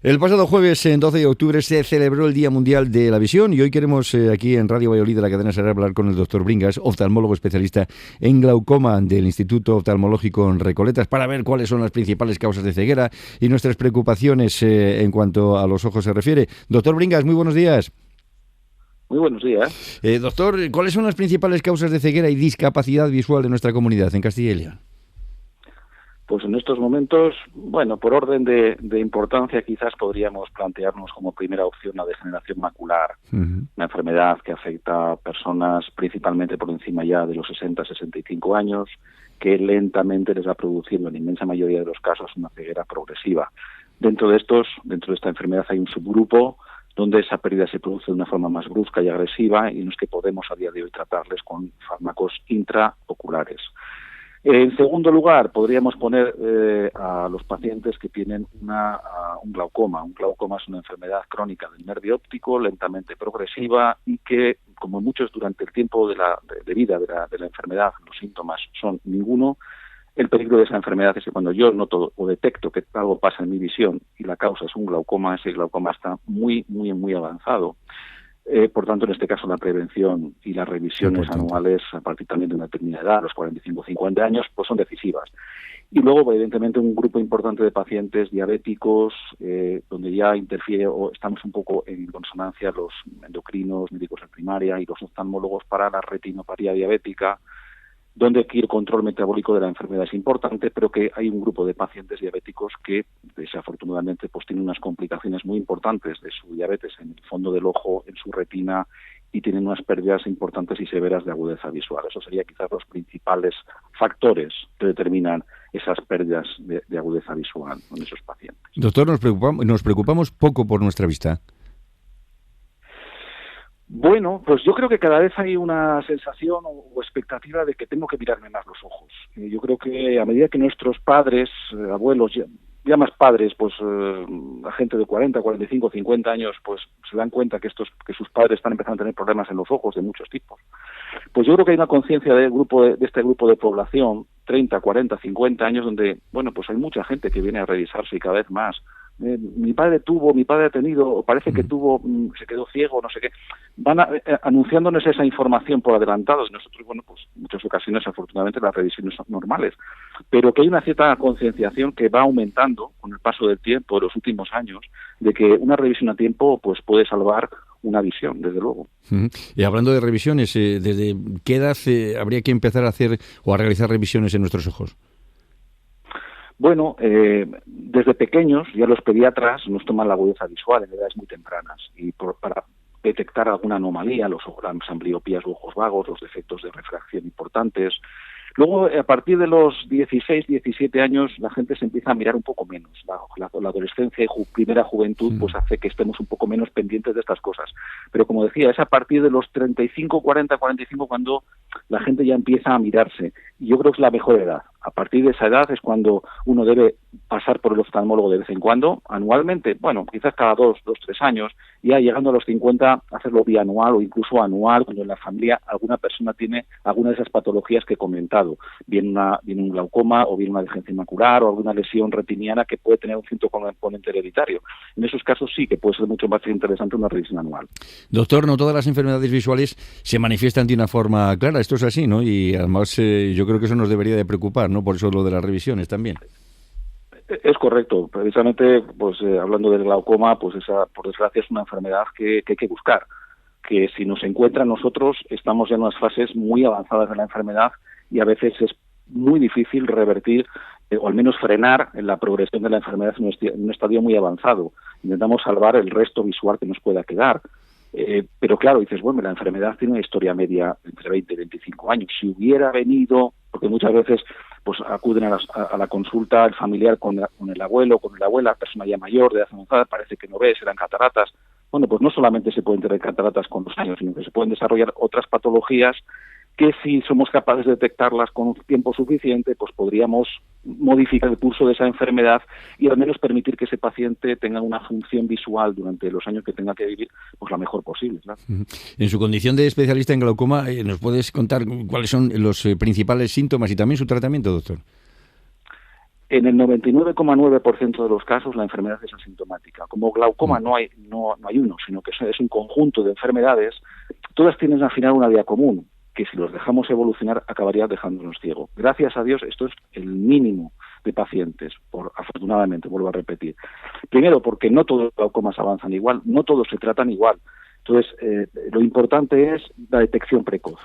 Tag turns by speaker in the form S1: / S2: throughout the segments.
S1: El pasado jueves, en 12 de octubre, se celebró el Día Mundial de la Visión y hoy queremos aquí en Radio Valladolid de la cadena SER hablar con el doctor Bringas, oftalmólogo especialista en glaucoma del Instituto Oftalmológico en Recoletas, para ver cuáles son las principales causas de ceguera y nuestras preocupaciones en cuanto a los ojos se refiere. Doctor Bringas, muy buenos días.
S2: Muy buenos días.
S1: Doctor, ¿cuáles son las principales causas de ceguera y discapacidad visual de nuestra comunidad en Castilla y León?
S2: Pues en estos momentos, bueno, por orden de importancia quizás podríamos plantearnos como primera opción la degeneración macular, una enfermedad que afecta a personas principalmente por encima ya de los 60-65 años, que lentamente les va produciendo en la inmensa mayoría de los casos una ceguera progresiva. Dentro de esta enfermedad hay un subgrupo donde esa pérdida se produce de una forma más brusca y agresiva y en los que podemos a día de hoy tratarles con fármacos intraoculares. En segundo lugar, podríamos poner a los pacientes que tienen un glaucoma. Un glaucoma es una enfermedad crónica del nervio óptico, lentamente progresiva y que, como muchos durante el tiempo de vida de la enfermedad, los síntomas son ninguno. El peligro de esa enfermedad es que cuando yo noto o detecto que algo pasa en mi visión y la causa es un glaucoma, ese glaucoma está muy avanzado. Por tanto, en este caso, la prevención y las revisiones anuales a partir también de una determinada edad, los 45 o 50 años, pues son decisivas. Y luego, evidentemente, un grupo importante de pacientes diabéticos, donde ya interfiere o estamos un poco en consonancia los endocrinos, médicos de primaria y los oftalmólogos para la retinopatía diabética, donde aquí el control metabólico de la enfermedad es importante, pero que hay un grupo de pacientes diabéticos que desafortunadamente pues tienen unas complicaciones muy importantes de su diabetes en el fondo del ojo, en su retina, y tienen unas pérdidas importantes y severas de agudeza visual. Eso sería quizás los principales factores que determinan esas pérdidas de agudeza visual en esos pacientes.
S1: Doctor, nos preocupamos poco por nuestra vista.
S2: Bueno, pues yo creo que cada vez hay una sensación o expectativa de que tengo que mirarme más los ojos. Yo creo que a medida que nuestros padres, abuelos, ya más padres, pues la gente de 40, 45, 50 años, pues se dan cuenta que sus padres están empezando a tener problemas en los ojos de muchos tipos. Pues yo creo que hay una conciencia de este grupo de población, 30, 40, 50 años, donde, bueno, pues hay mucha gente que viene a revisarse y cada vez más. Mi padre ha tenido, o parece que tuvo, se quedó ciego, no sé qué. Van anunciándonos esa información por adelantado. Y nosotros, bueno, pues en muchas ocasiones, afortunadamente, las revisiones son normales. Pero que hay una cierta concienciación que va aumentando con el paso del tiempo, de los últimos años, de que una revisión a tiempo pues puede salvar una visión, desde luego.
S1: Y hablando de revisiones, ¿desde qué edad habría que empezar a hacer o a realizar revisiones en nuestros ojos?
S2: Bueno, desde pequeños ya los pediatras nos toman la agudeza visual en edades muy tempranas y para detectar alguna anomalía, las ambliopías u ojos vagos, los defectos de refracción importantes. Luego, a partir de los 16, 17 años, la gente se empieza a mirar un poco menos. La adolescencia y primera juventud pues hace que estemos un poco menos pendientes de estas cosas. Pero como decía, es a partir de los 35, 40, 45 cuando la gente ya empieza a mirarse. Y yo creo que es la mejor edad. A partir de esa edad es cuando uno debe pasar por el oftalmólogo de vez en cuando, anualmente, bueno, quizás cada 2, 3 años, ya llegando a los 50, hacerlo bianual o incluso anual, cuando en la familia alguna persona tiene alguna de esas patologías que he comentado, bien un glaucoma o bien una degeneración macular o alguna lesión retiniana que puede tener un cierto componente hereditario. En esos casos sí que puede ser mucho más interesante una revisión anual.
S1: Doctor, no todas las enfermedades visuales se manifiestan de una forma clara, esto es así, ¿no? Y además yo creo que eso nos debería de preocupar, ¿no? Por eso lo de las revisiones también.
S2: Es correcto. Precisamente, pues hablando del glaucoma, pues esa, por desgracia, es una enfermedad que hay que buscar. Que si nos encuentra nosotros, estamos ya en unas fases muy avanzadas de la enfermedad y a veces es muy difícil revertir o al menos frenar en la progresión de la enfermedad en un estadio muy avanzado. Intentamos salvar el resto visual que nos pueda quedar. Pero claro, dices, bueno, la enfermedad tiene una historia media entre 20 y 25 años. Si hubiera venido, porque muchas veces pues acuden a la consulta el familiar con el abuelo, con la abuela, persona ya mayor, de edad avanzada, parece que no ve, serán cataratas. Bueno, pues no solamente se pueden tener cataratas con los años, sino que se pueden desarrollar otras patologías que si somos capaces de detectarlas con un tiempo suficiente, pues podríamos modificar el curso de esa enfermedad y al menos permitir que ese paciente tenga una función visual durante los años que tenga que vivir, pues la mejor posible, ¿no?
S1: En su condición de especialista en glaucoma, ¿nos puedes contar cuáles son los principales síntomas y también su tratamiento, doctor?
S2: En el 99,9% de los casos la enfermedad es asintomática. Como glaucoma no hay uno, sino que es un conjunto de enfermedades, todas tienen al final una vía común, que si los dejamos evolucionar acabaría dejándonos ciego. Gracias a Dios esto es el mínimo de pacientes, afortunadamente, vuelvo a repetir. Primero, porque no todos los glaucomas avanzan igual, no todos se tratan igual. Entonces, lo importante es la detección precoz,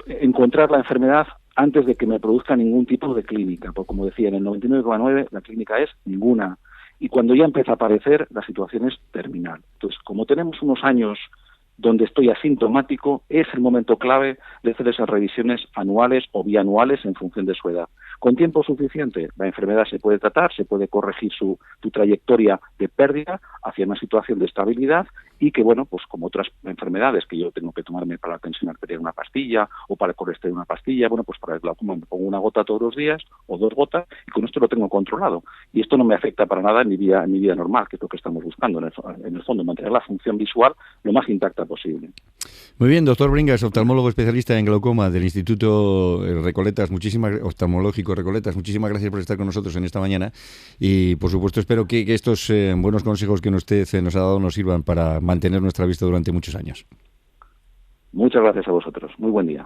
S2: encontrar la enfermedad antes de que me produzca ningún tipo de clínica, porque como decía, en el 99,9 la clínica es ninguna, y cuando ya empieza a aparecer, la situación es terminal. Entonces, como tenemos unos años donde estoy asintomático, es el momento clave de hacer esas revisiones anuales o bianuales en función de su edad. Con tiempo suficiente, la enfermedad se puede tratar, se puede corregir tu trayectoria de pérdida hacia una situación de estabilidad y que, bueno, pues como otras enfermedades que yo tengo que tomarme para la tensión arterial una pastilla o para el colesterol una pastilla, bueno, pues para el glaucoma me pongo una gota todos los días o 2 gotas y con esto lo tengo controlado. Y esto no me afecta para nada en mi vida normal, que es lo que estamos buscando, en el fondo, mantener la función visual lo más intacta posible.
S1: Muy bien, doctor Bringas, oftalmólogo especialista en glaucoma del Instituto Recoletas, oftalmológico Recoletas, muchísimas gracias por estar con nosotros en esta mañana y por supuesto espero que estos buenos consejos que usted nos ha dado nos sirvan para mantener nuestra vista durante muchos años.
S2: Muchas gracias a vosotros. Muy buen día.